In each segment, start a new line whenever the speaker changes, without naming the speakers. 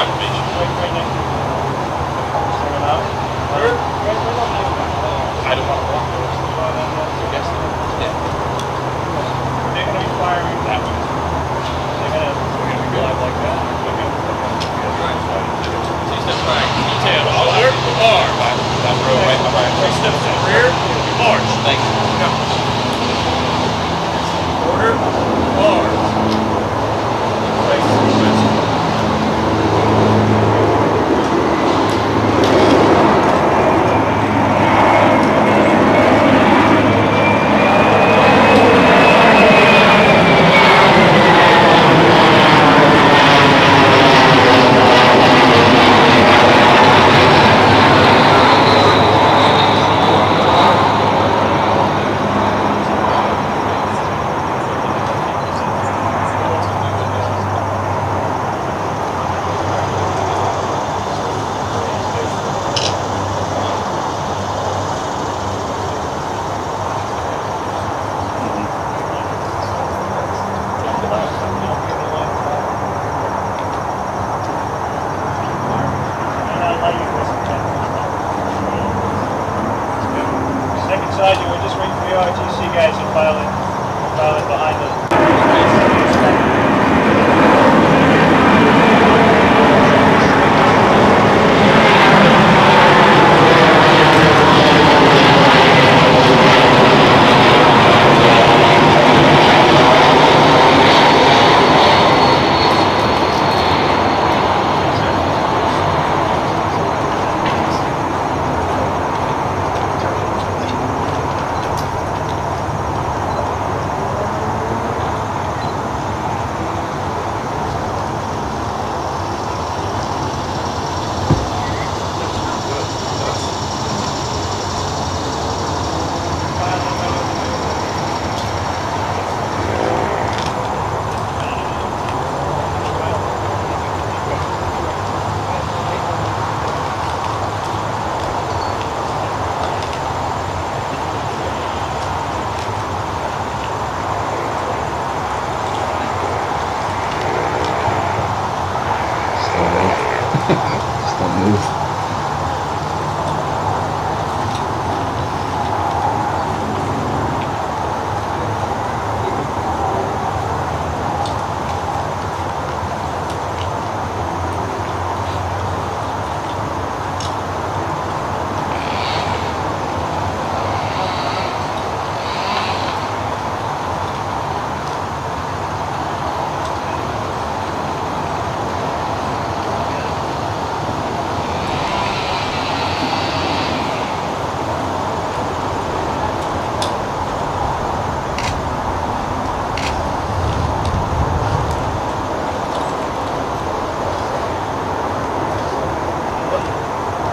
proclamation.
Right next to it. Someone out? Here?
I don't want to walk those. Yes. Yeah.
They're going to be firing
That way.
They're going to be live like that.
Three steps back. Detail. Alert. March. Down the road, right behind. 3 steps to the rear. March. Thank you. Order. March.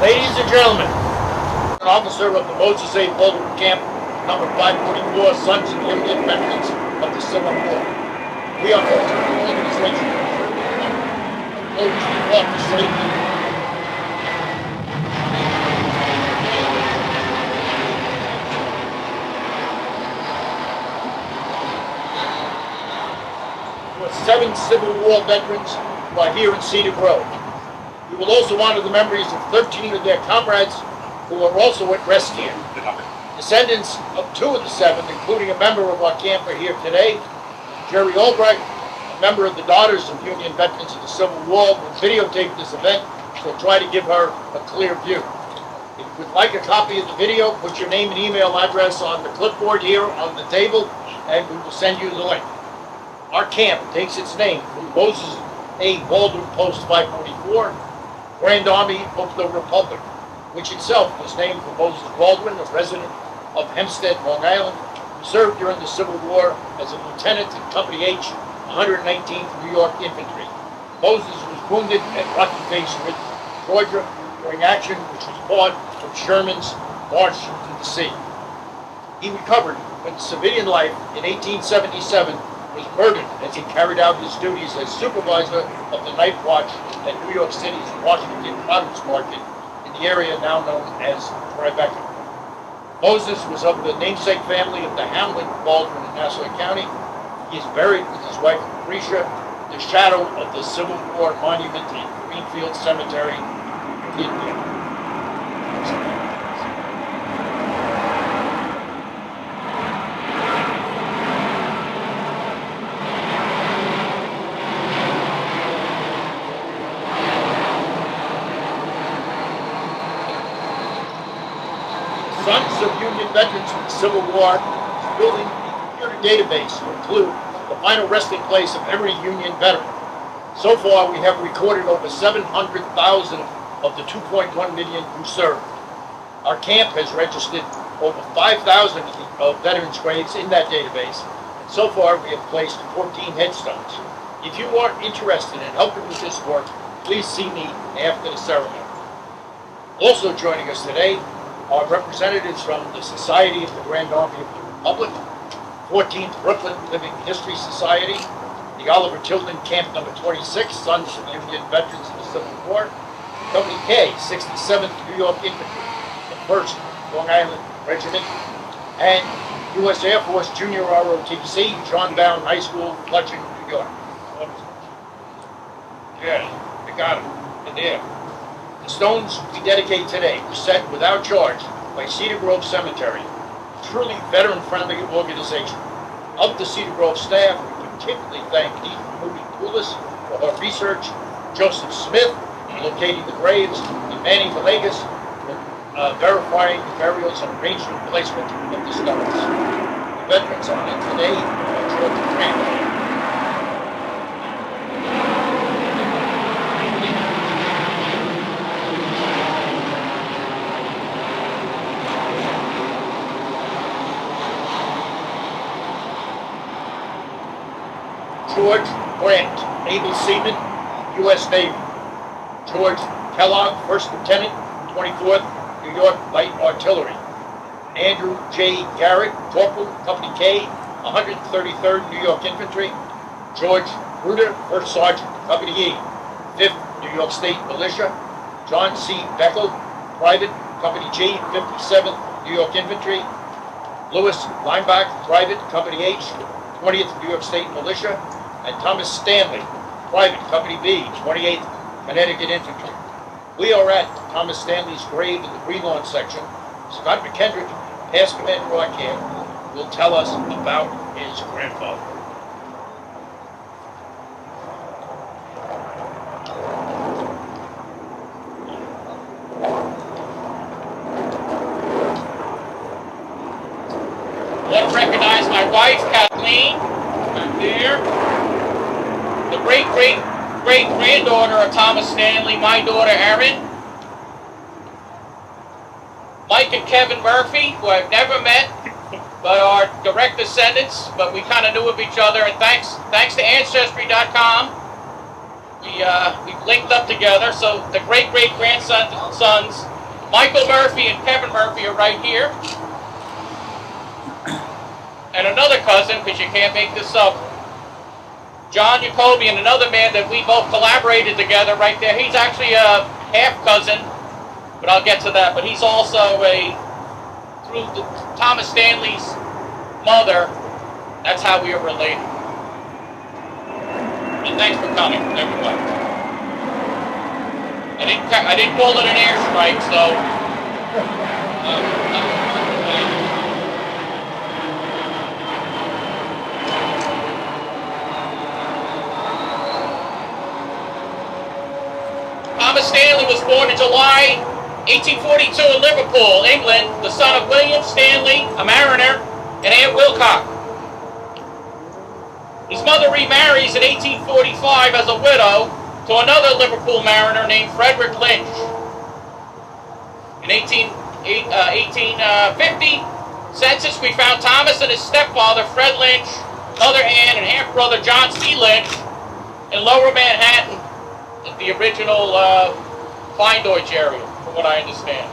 Ladies and gentlemen, an officer of the Moses A. Baldwin Camp, number 544, Sons and Indian Veterans of the Civil War. We are an organization opposed to orchestrating for 7 Civil War veterans who are here in Cedar Grove. We will also honor the memories of 13 of their comrades who are also at rest here. Descendants of 2 of the 7, including a member of our camp, are here today. Jerry Albright, a member of the Daughters of Union Veterans of the Civil War, will videotape this event, so try to give her a clear view. If you would like a copy of the video, put your name and email address on the clipboard here on the table, and we will send you the link. Our camp takes its name from Moses A. Baldwin Post 544, Grand Army of the Republic, which itself was named for Moses Baldwin, a resident of Hempstead, Long Island, who served during the Civil War as a lieutenant in Company H, 119th New York Infantry. Moses was wounded at Rocky Face Ridge, Georgia, during action which was part of Sherman's March to the Sea. He recovered, but civilian life in 1877 was murdered as he carried out his duties as supervisor of the night watch at New York City's Washington Produce Market in the area now known as Tribeca. Moses was of the namesake family of the Hamlet of Baldwin in Nassau County. He is buried with his wife Lucretia the shadow of the Civil War monument in Greenfield Cemetery, India. Sons of Union veterans of the Civil War is building a computer database to include the final resting place of every Union veteran. So far, we have recorded over 700,000 of the 2.1 million who served. Our camp has registered over 5,000 of veterans' graves in that database, and so far we have placed 14 headstones. If you are interested in helping with this work, please see me after the ceremony. Also joining us today are representatives from the Society of the Grand Army of the Republic, 14th Brooklyn Living History Society, the Oliver Tilden Camp number 26, Sons of Union Veterans of the Civil War, Company K, 67th New York Infantry, the 1st Long Island Regiment, and U.S. Air Force Junior ROTC, John Bound High School, Flushing, New York. Yeah, you got it. In there. The stones we dedicate today were set without charge by Cedar Grove Cemetery, a truly veteran-friendly organization. Of the Cedar Grove staff, we particularly thank Moody Poulis for her research, Joseph Smith for locating the graves, and Manny Villegas for verifying the burials and arrangement and placement of the stones. The veterans honored today are George Grant. George Grant, Naval Seaman, U.S. Navy. George Kellogg, First Lieutenant, 24th New York Light Artillery. Andrew J. Garrett, Corporal, Company K, 133rd New York Infantry. George Bruder, First Sergeant, Company E, 5th New York State Militia. John C. Boeckel, Private, Company G, 57th New York Infantry. Louis Leimbach, Private, Company H, 20th New York State Militia. And Thomas Stanley, Private, Company B, 28th Connecticut Infantry. We are at Thomas Stanley's grave in the Green Lawn section. Scott McKendrick, past commander of our camp, will tell us about his grandfather.
I want to recognize my wife, Kathleen, back there. The great-great-great-granddaughter of Thomas Stanley, my daughter, Erin. Mike and Kevin Murphy, who I've never met, but are direct descendants, but we kind of knew of each other, and thanks to Ancestry.com, we've linked up together. So the great-great-grandsons, Michael Murphy and Kevin Murphy, are right here. And another cousin, because you can't make this up, John Jacoby, and another man that we both collaborated together right there. He's actually a half-cousin, but I'll get to that. But he's also through Thomas Stanley's mother, that's how we are related. And thanks for coming, everybody. I didn't call it an airstrike, so... Thomas Stanley was born in July 1842 in Liverpool, England, the son of William Stanley, a mariner, and Anne Wilcock. His mother remarries in 1845 as a widow to another Liverpool mariner named Frederick Lynch. In 1850 census, we found Thomas and his stepfather, Fred Lynch, mother Anne, and half-brother John C. Lynch in Lower Manhattan, the original Fine Deutsch area, from what I understand.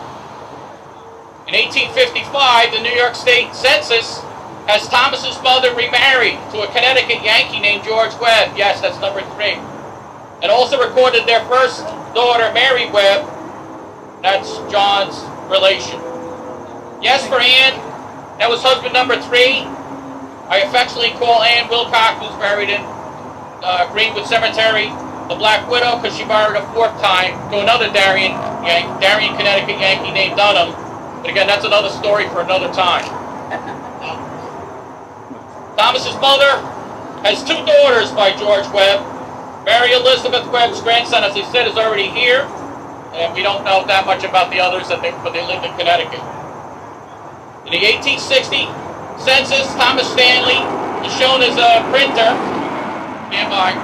In 1855, the New York State Census has Thomas's mother remarried to a Connecticut Yankee named George Webb. Yes, that's number 3. And also recorded their first daughter, Mary Webb. That's John's relation. Yes, for Anne, that was husband number 3. I affectionately call Anne Wilcock, who's buried in Greenwood Cemetery, the Black Widow, because she married a fourth time to another Darien, Connecticut Yankee named Dunham. But again, that's another story for another time. Thomas's mother has two daughters by George Webb. Mary Elizabeth Webb's grandson, as I said, is already here, and we don't know that much about the others, but they lived in Connecticut. In the 1860 census, Thomas Stanley is shown as a printer. Stand by.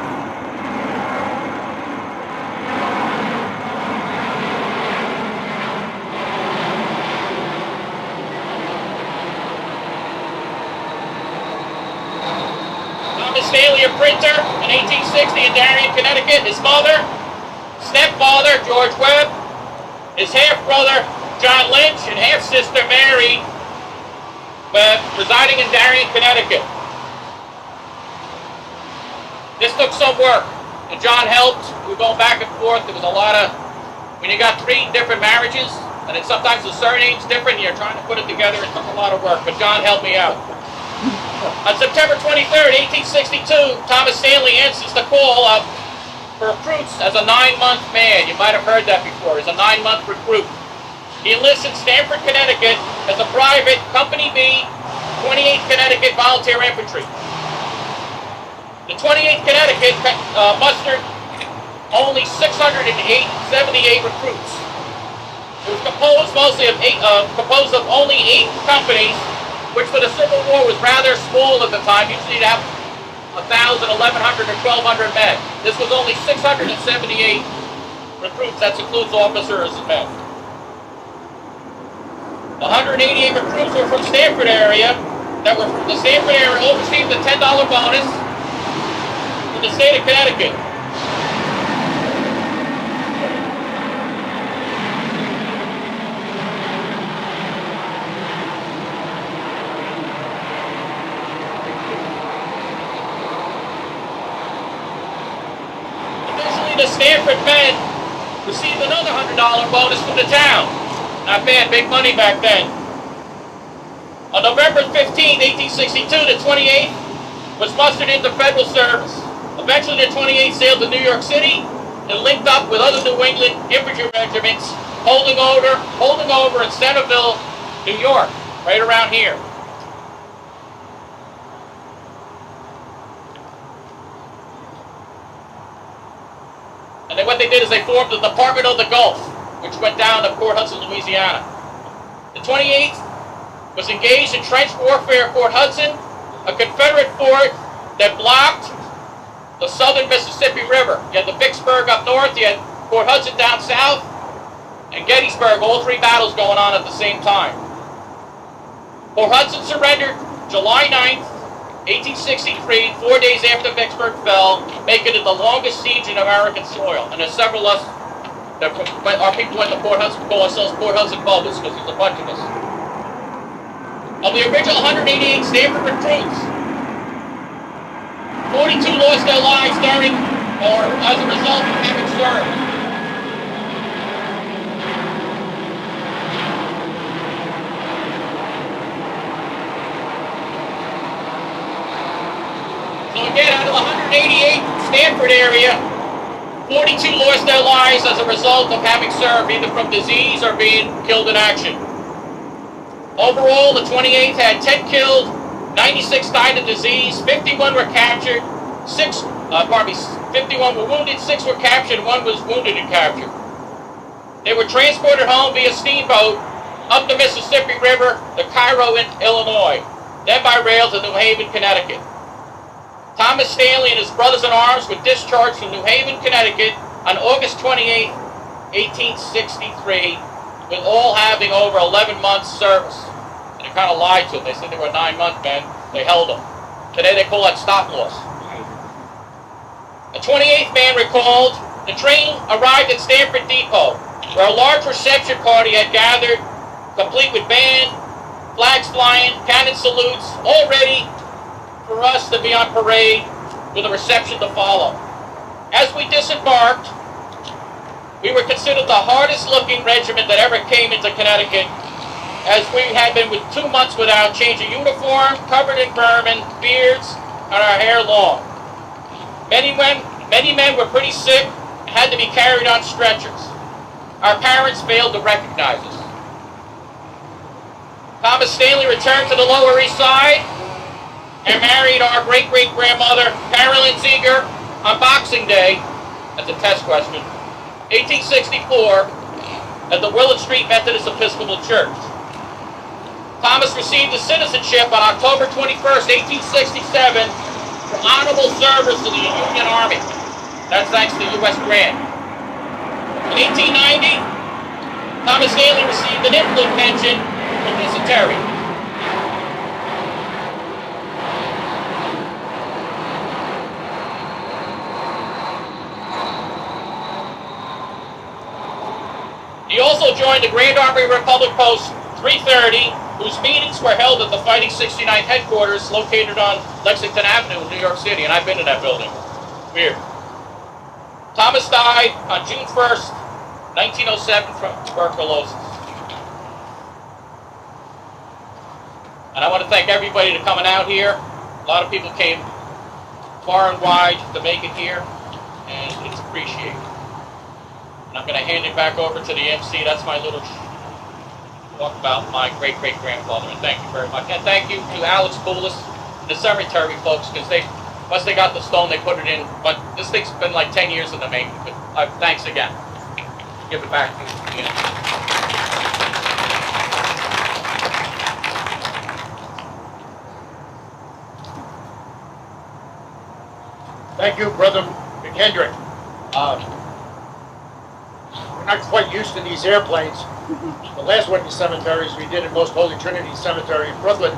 Thomas Stanley, a printer in 1860 in Darien, Connecticut. His mother, stepfather, George Webb, his half-brother, John Lynch, and half-sister, Mary Webb, residing in Darien, Connecticut. This took some work, and John helped. We were going back and forth. There was a lot of, when you got three different marriages, and then sometimes the surname's different, and you're trying to put it together, it took a lot of work, but John helped me out. On September 23rd, 1862, Thomas Stanley answers the call up for recruits as a 9-month man. You might have heard that before. He's a 9-month recruit. He enlists in Stamford, Connecticut as a private Company B, 28th Connecticut Volunteer Infantry. The 28th Connecticut mustered only 678 recruits. It was composed mostly of only 8 companies, which for the Civil War was rather small at the time. Usually you'd have 1,000, 1,100, or 1,200 men. This was only 678 recruits. That includes officers and men. The 188 recruits were from Stamford area. That were from the Stamford area all received a $10 bonus from the state of Connecticut. Additionally, the Stamford men received another $100 bonus from the town. Not bad, big money back then. On November 15, 1862, the 28th was mustered into federal service. Eventually, the 28th sailed to New York City and linked up with other New England infantry regiments holding over in Centerville, New York, right around here. And then what they did is they formed the Department of the Gulf, which went down to Port Hudson, Louisiana. The 28th was engaged in trench warfare at Port Hudson, a Confederate fort that blocked the southern Mississippi River. You had the Vicksburg up north, you had Port Hudson down south, and Gettysburg, all 3 battles going on at the same time. Port Hudson surrendered July 9th, 1863, 4 days after Vicksburg fell, making it the longest siege in American soil. And there's several of us, our people went to Port Hudson, call ourselves Port Hudson Bubbles, because there's a bunch of us. Of the original 188 Stanford recruits, 42 lost their lives during or as a result of having served. So again, out of the 188 Stanford area, 42 lost their lives as a result of having served, either from disease or being killed in action. Overall, the 28th had 10 killed, 96 died of disease, 51 were captured, 51 were wounded, 6 were captured, and 1 was wounded and captured. They were transported home via steamboat up the Mississippi River to Cairo, Illinois, then by rail to New Haven, Connecticut. Thomas Stanley and his brothers-in-arms were discharged from New Haven, Connecticut on August 28, 1863, with all having over 11 months service. And they kind of lied to them. They said they were 9-month men. They held them. Today they call that stop loss. The 28th man recalled, the train arrived at Stamford Depot, where a large reception party had gathered, complete with band, flags flying, cannon salutes, all ready for us to be on parade with a reception to follow. As we disembarked, we were considered the hardest looking regiment that ever came into Connecticut, as we had been with 2 months without change of uniform, covered in vermin, beards, and our hair long. Many men were pretty sick and had to be carried on stretchers. Our parents failed to recognize us. Thomas Stanley returned to the Lower East Side and married our great-great-grandmother, Carolyn Ziegler, on Boxing Day, that's a test question, 1864, at the Willard Street Methodist Episcopal Church. Thomas received his citizenship on October 21st, 1867, for honorable service to the Union Army. That's thanks to U.S. Grant. In 1890, Thomas Stanley received an invalid pension from dysentery. He also joined the Grand Army Republic Post 330, whose meetings were held at the Fighting 69th headquarters located on Lexington Avenue in New York City, and I've been to that building. Weird. Thomas died on June 1st, 1907 from tuberculosis. And I want to thank everybody for coming out here. A lot of people came far and wide to make it here, and it's appreciated. And I'm going to hand it back over to the MC. That's my little talk about my great-great-grandfather. And thank you very much. And thank you to Alex Boulis and the cemetery folks, because once they got the stone, they put it in. But this thing's been like 10 years in the making. But thanks again. Give it back to you.
Thank you, Brother McKendrick. We're not quite used to these airplanes. The last one of the cemeteries we did in Most Holy Trinity Cemetery in Brooklyn,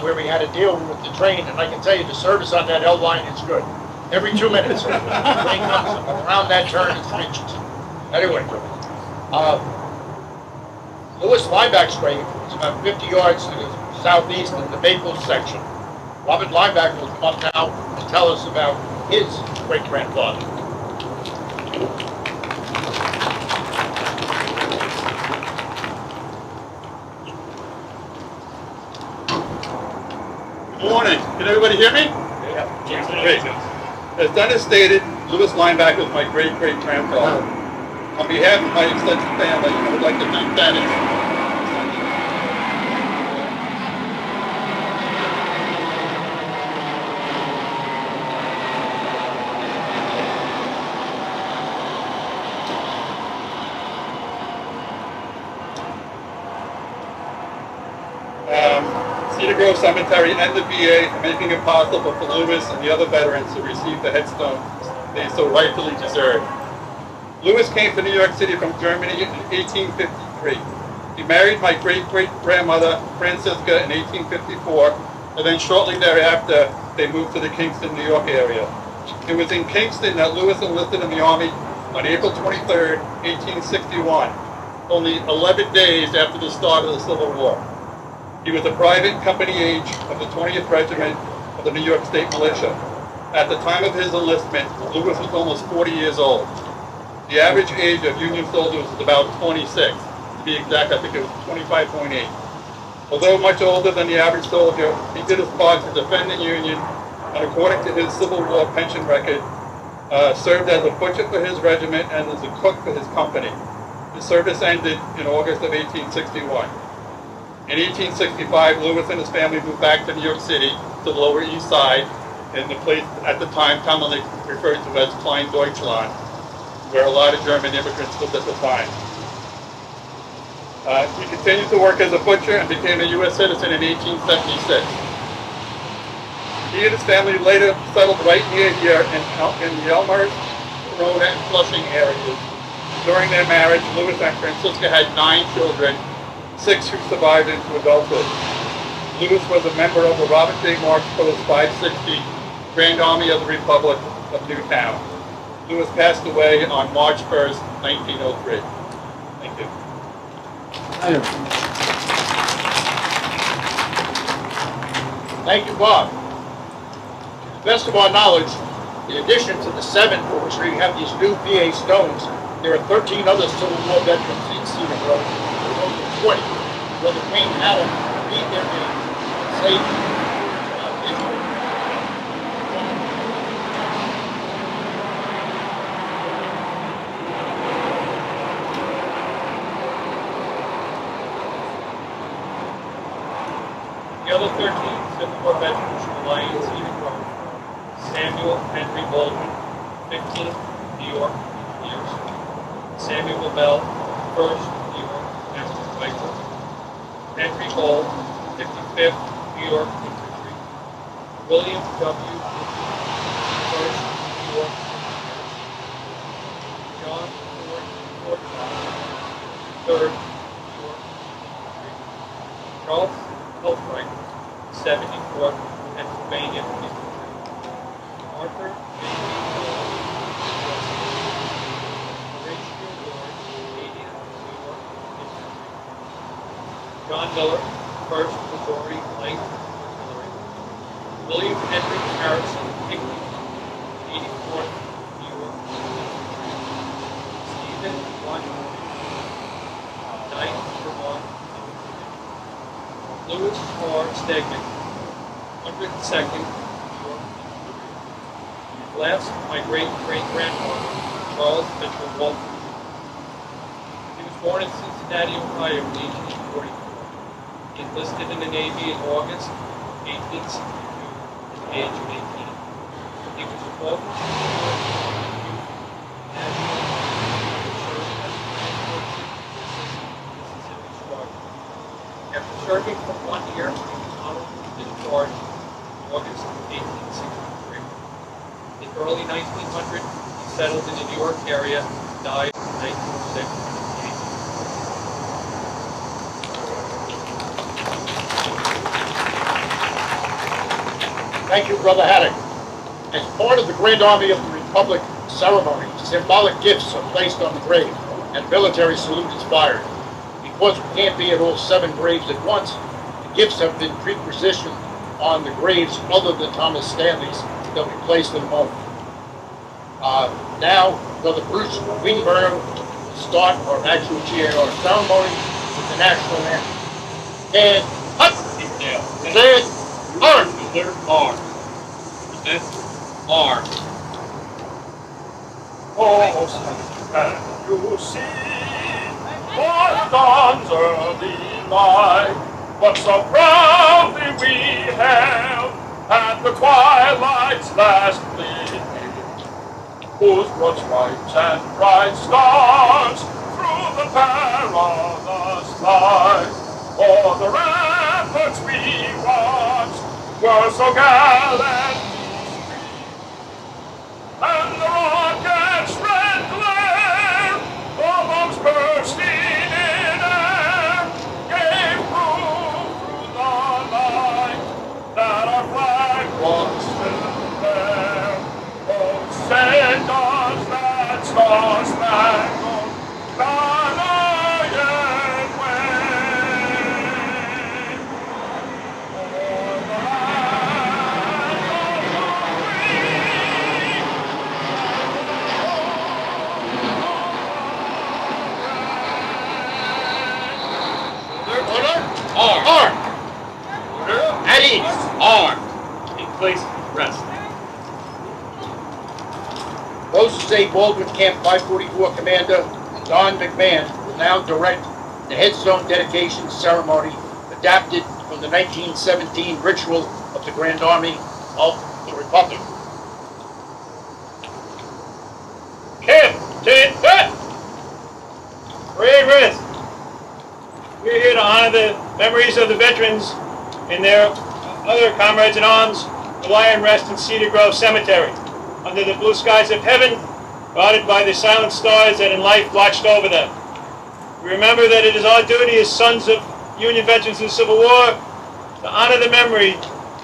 where we had to deal with the train, and I can tell you the service on that L line is good. Every 2 minutes, the train comes around that turn and switches. Anyway, Louis Leimbach's grave is about 50 yards to the southeast in the Boeckel section. Robert Leimbach will come up now and tell us about his great-grandfather.
Good morning. Can everybody hear me?
Yeah.
Great. As Dennis stated, Louis Leimbach was my great-great-grandfather. On behalf of my extended family, I would like to thank Dennis. Cedar Grove Cemetery and the VA for making it possible for Louis and the other veterans to receive the headstones they so rightfully deserve. Louis came to New York City from Germany in 1853. He married my great-great-grandmother, Francisca, in 1854, and then shortly thereafter, they moved to the Kingston, New York area. It was in Kingston that Louis enlisted in the Army on April 23, 1861, only 11 days after the start of the Civil War. He was a private company age of the 20th Regiment of the New York State Militia. At the time of his enlistment, Louis was almost 40 years old. The average age of Union soldiers was about 26. To be exact, I think it was 25.8. Although much older than the average soldier, he did his part to defend the Union, and according to his Civil War pension record, served as a butcher for his regiment and as a cook for his company. His service ended in August of 1861. In 1865, Louis and his family moved back to New York City, to the Lower East Side, in the place at the time commonly referred to as Klein Deutschland, where a lot of German immigrants lived at the time. He continued to work as a butcher and became a U.S. citizen in 1876. He and his family later settled right near here in the Elmhurst, Corona, and Flushing areas. During their marriage, Louis and Francisca had 9 children, 6 who survived into adulthood. Louis was a member of the Robert J. Marks Post 560, Grand Army of the Republic of Newtown. Louis passed away on March 1st, 1903. Thank you.
Thank you, Bob. To the best of our knowledge, in addition to the 7 for which we have these new VA stones, there are 13 other Civil War veterans in Cedar Grove. 20, where the Queen had them read their names and say
The other 13 Civil War veterans who lie in Cedar Grove: Samuel Henry Baldwin, 15th, New York, years. Samuel Bell, 1st, New York, Master Rifle. Henry Ball, 55th, New York, Infantry. William W. 1st, New York, John Ford, 3rd, New York, Infantry. Charles Helfrich, 74th, Pennsylvania, Infantry. Arthur J. Horatio Ward, 80th, New York, Infantry. John Miller, 1st, Missouri, Light Artillery. William Henry Harrison, Hinckley, 84th, New York, Infantry. Stephen Washington, 9th, Vermont, Infantry. Louis R. Stegman, 102nd, New York, Infantry. Last, my great-great-grandfather, Charles Mitchell Walton. He was born in Cincinnati, Ohio in 1844. He enlisted in the Navy in August 1862 at the age of 18. He was 12 years old and served as a transport Mississippi Squadron. After serving for 1 year, he was honorably discharged in August 1863. In early 1900, he settled in the New York area and died in 1906.
Thank you, Brother Haddock. As part of the Grand Army of the Republic ceremony, symbolic gifts are placed on the grave and military salute is fired. Because we can't be at all 7 graves at once, the gifts have been pre-positioned on the graves other than Thomas Stanley's that we placed in a moment. Now, Brother Bruce Wingberg will start our actual GAR ceremony with the national anthem. And hut! Stand! Arm!
Present arm.
Oh, can you see what dawn's early light? What so proudly we hailed at the twilight's last gleaming, whose broad stripes and bright stars through the perilous light, o'er the ramparts we watched were so gallant. And the rocket's red glare, the bombs bursting in air, gave proof through the night that our flag was still there. Oh, send us that star-spangled banner yet wave. O'er the land of the free,
Arm! Arm! At ease!
Arm. In place, rest.
Moses A. Baldwin Camp 544 Commander Don McMahon will now direct the Headstone dedication ceremony adapted from the 1917 ritual of the Grand Army of the Republic.
Camp, tent, parade rest. We're here to honor the memories of the veterans and their other comrades in arms who lie and rest in Cedar Grove Cemetery, under the blue skies of heaven, guarded by the silent stars that in life watched over them. We remember that it is our duty as sons of Union veterans in the Civil War to honor the memory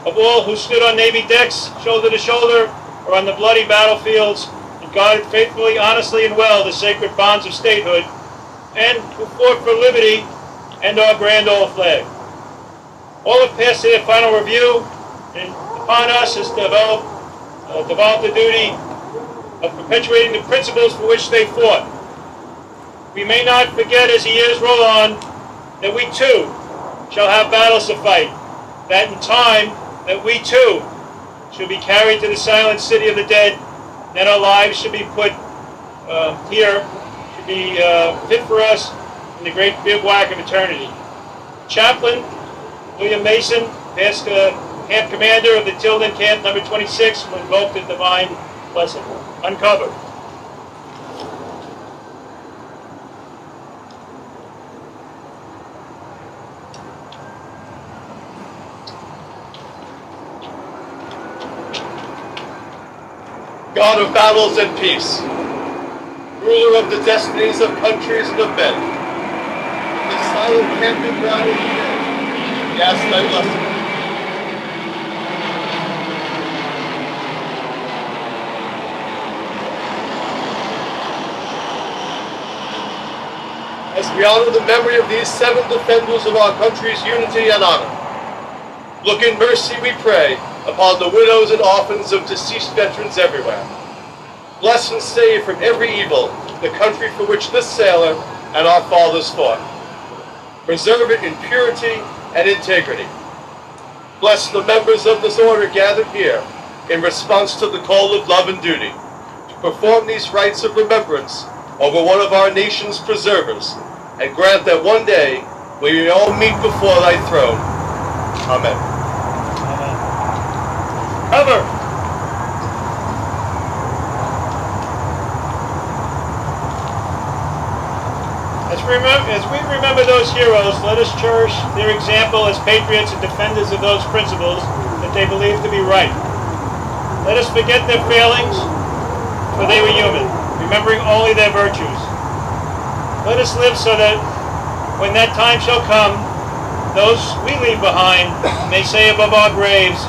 of all who stood on Navy decks, shoulder to shoulder, or on the bloody battlefields, and guarded faithfully, honestly, and well the sacred bonds of statehood, and who fought for liberty and our grand old flag. All have passed their final review, and upon us is developed the duty of perpetuating the principles for which they fought. We may not forget as the years roll on that we too shall have battles to fight, that in time that we too shall be carried to the silent city of the dead, that our lives should be put here, should be fit for us in the great bivouac of eternity. Chaplain William Mason past camp commander of the Tilden Camp number 26, will invoke the divine blessing. Uncover.
God of battles and peace, ruler of the destinies of countries and of men, the silent camping ground of the dead, we ask thy blessing. As we honor the memory of these 7 defenders of our country's unity and honor, look in mercy, we pray, upon the widows and orphans of deceased veterans everywhere. Bless and save from every evil the country for which this sailor and our fathers fought. Preserve it in purity and integrity. Bless the members of this order gathered here in response to the call of love and duty to perform these rites of remembrance over one of our nation's preservers, and grant that one day we may all meet before thy throne. Amen.
Cover. As we remember those heroes, let us cherish their example as patriots and defenders of those principles that they believe to be right. Let us forget their failings, for they were human, remembering only their virtues. Let us live so that when that time shall come, those we leave behind may say above our graves,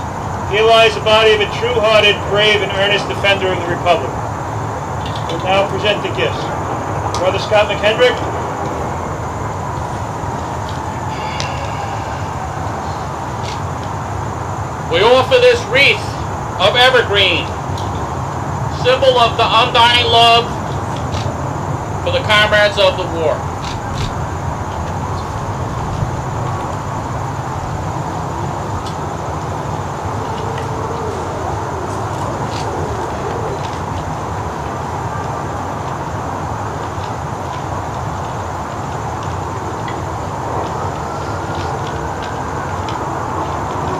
"Here lies the body of a true-hearted, brave, and earnest defender of the Republic." We'll now present the gifts. Brother Scott McHendrick.
We offer this wreath of evergreen, symbol of the undying love for the comrades of the war.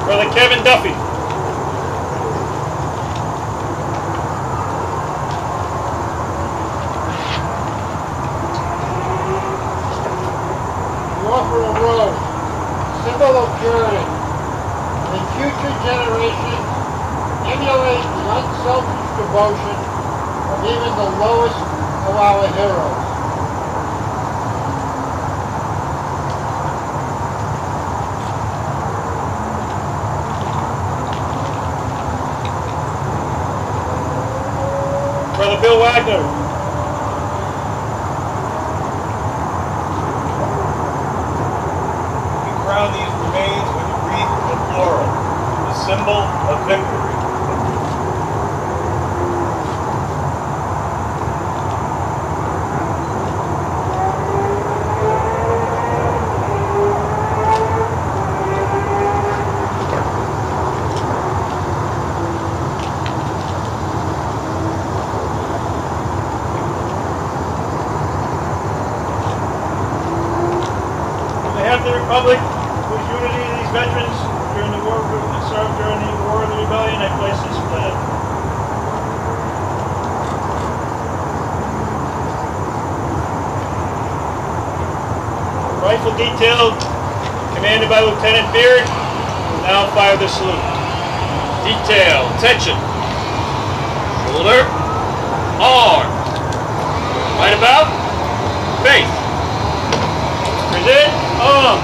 Brother Kevin Duffy.
Offer a rose, symbol of purity. In future generations, emulate the unselfish devotion of even the lowest of our heroes.
Brother Bill Wagner.
Crown these remains with a wreath of laurel, the symbol of victory.
On behalf of the Republic, whose unity these veterans during the war served during the War of the Rebellion, I place this flag. Rifle detail, commanded by Lieutenant Beard, will now fire the salute.
Detail, attention. Shoulder, arm. Right about, face.
Present, arm.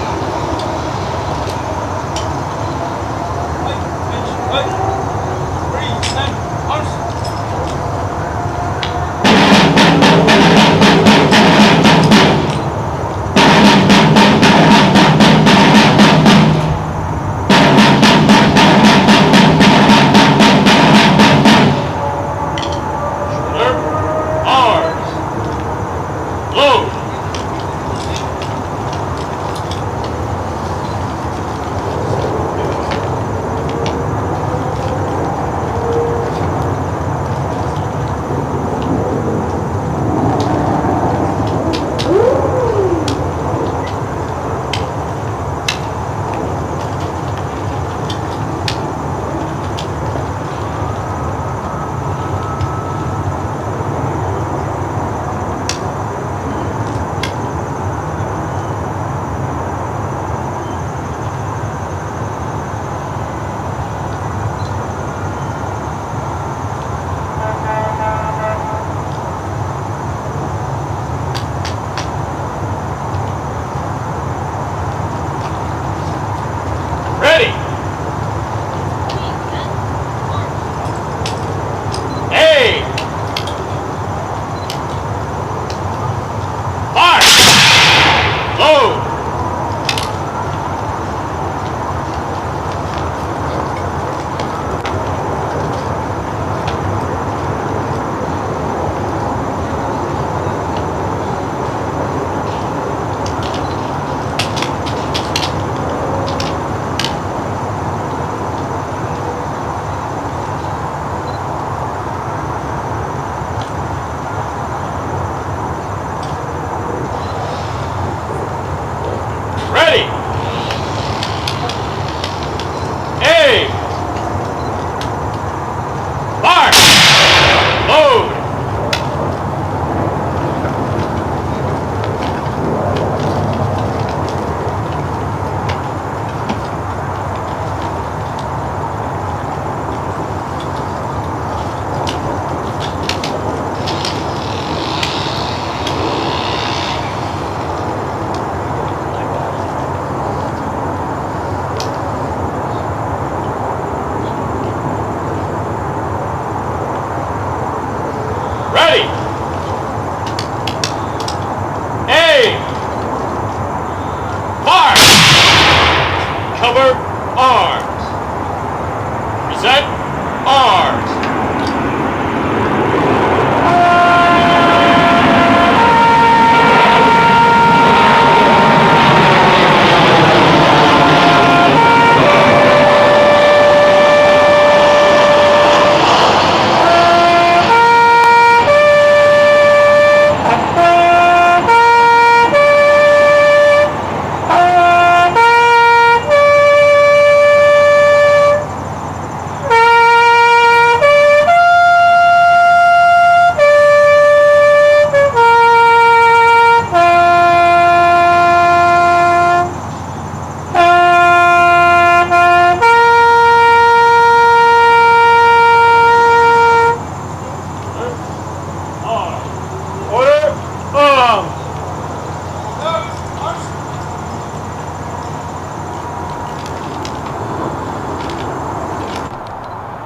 down.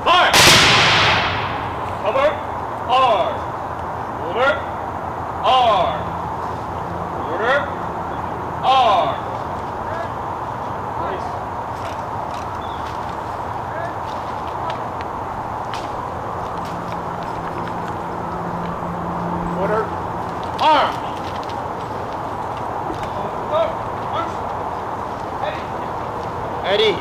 Fire! Cover, R. Order, R. Order, R. Order, arm.
At ease.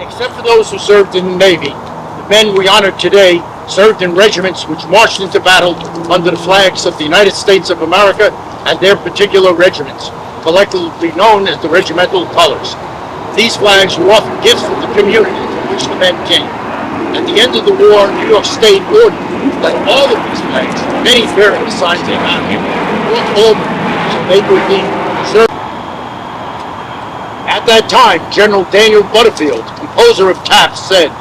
Except for those who served in the Navy, the men we honor today served in regiments which marched into battle under the flags of the United States of America and their particular regiments, collectively known as the regimental colors. These flags were often gifts from the community from which the men came. At the end of the war, New York State ordered that all of these flags, many bearing the signs they had, brought over so they could be preserved. At that time, General Daniel Butterfield, composer of Taft, said,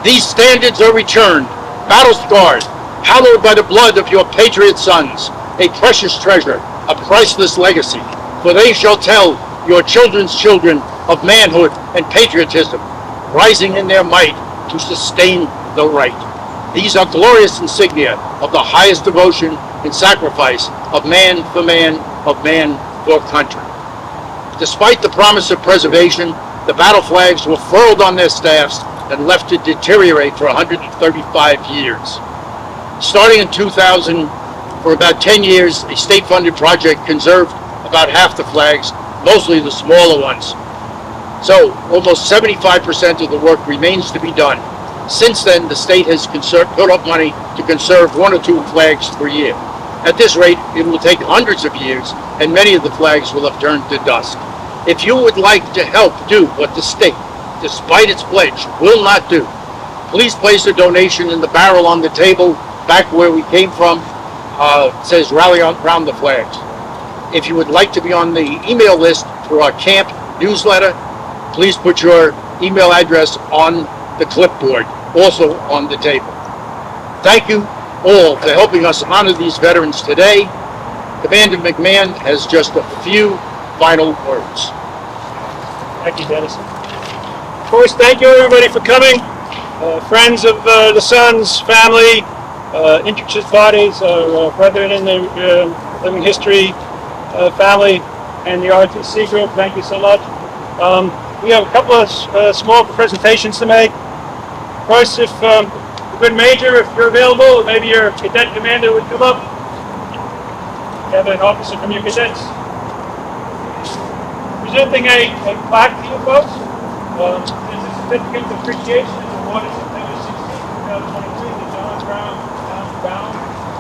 "These standards are returned, battle-scarred, hallowed by the blood of your patriot sons, a precious treasure, a priceless legacy, for they shall tell your children's children of manhood and patriotism, rising in their might to sustain the right. These are glorious insignia of the highest devotion and sacrifice of man for man for country." Despite the promise of preservation, the battle flags were furled on their staffs and left to deteriorate for 135 years. Starting in 2000, for about 10 years, a state-funded project conserved about half the flags, mostly the smaller ones. So, almost 75% of the work remains to be done. Since then, the state has put up money to conserve 1 or 2 flags per year. At this rate, it will take hundreds of years, and many of the flags will have turned to dust. If you would like to help do what the state, despite its pledge, will not do, please place a donation in the barrel on the table back where we came from. It says rally around the flags. If you would like to be on the email list for our camp newsletter, please put your email address on the clipboard, also on the table. Thank you all for helping us honor these veterans today. Commander McMahon has just a few final words.
Thank you, Dennis. Of course, thank you everybody for coming. Friends of the Sons, family, interested parties, brethren in the living history family, and the RTC group, thank you so much. We have a couple of small presentations to make. First, if the good major, if you're available, maybe your cadet commander would come up. You have an officer from your cadets. Presenting a plaque to you folks. This is a certificate of appreciation awarded September 16, 2023 to John Brown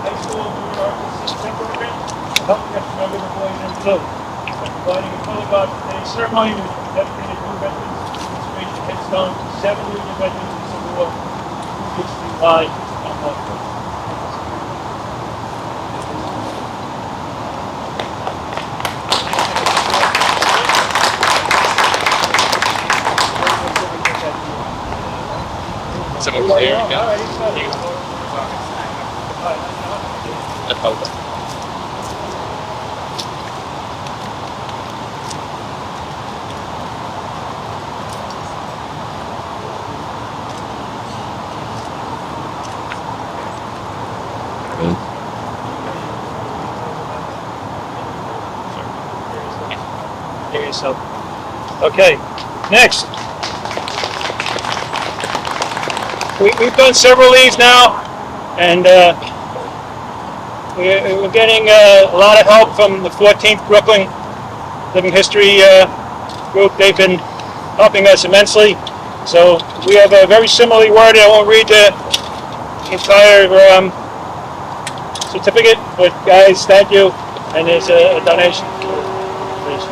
High School RTC program to help get to remember the boys in blue. Providing a color guard for today's ceremony, which is dedicated to veterans, demonstration headstone to 7 Union veterans in the Civil War, 65 on that.
Someone there, yeah. That's helpful.
So, okay, next. We've done several of these now, and we're getting a lot of help from the 14th Brooklyn Living History group. They've been helping us immensely. So we have a very similarly worded, I won't read the entire certificate, but guys, thank you, and there's a donation. Please.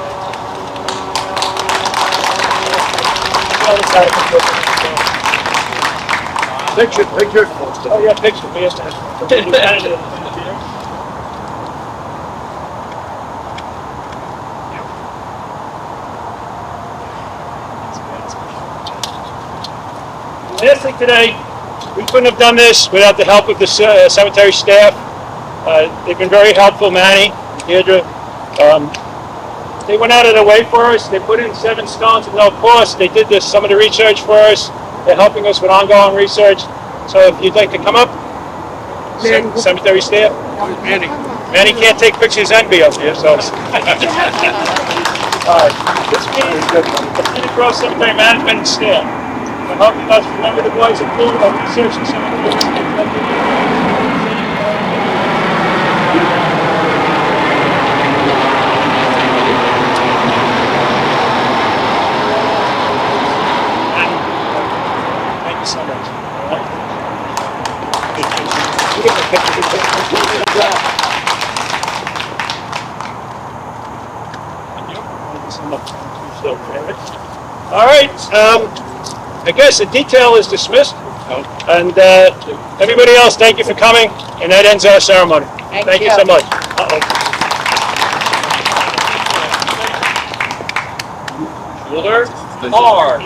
Picture.
Oh yeah, picture. We have to have. Lastly today, we couldn't have done this without the help of the cemetery staff. They've been very helpful, Manny, Deirdre. They went out of their way for us. They put in 7 stones at no cost. They did some of the research for us. They're helping us with ongoing research. So if you'd like to come up, cemetery staff. Manny can't take pictures and be up here, so. All right. This means the Cedar Grove Cemetery Management and staff for helping us remember the boys at Bruder on research and cemetery. Thank you so much. All right, I guess the detail is dismissed. And everybody else, thank you for coming. And that ends our ceremony. Thank you so much.
Shoulder hard.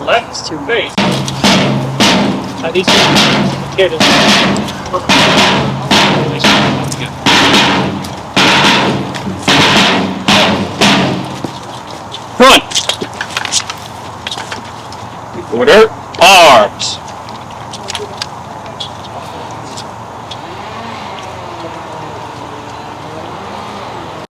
Left face.
I need to get it. Front. Order.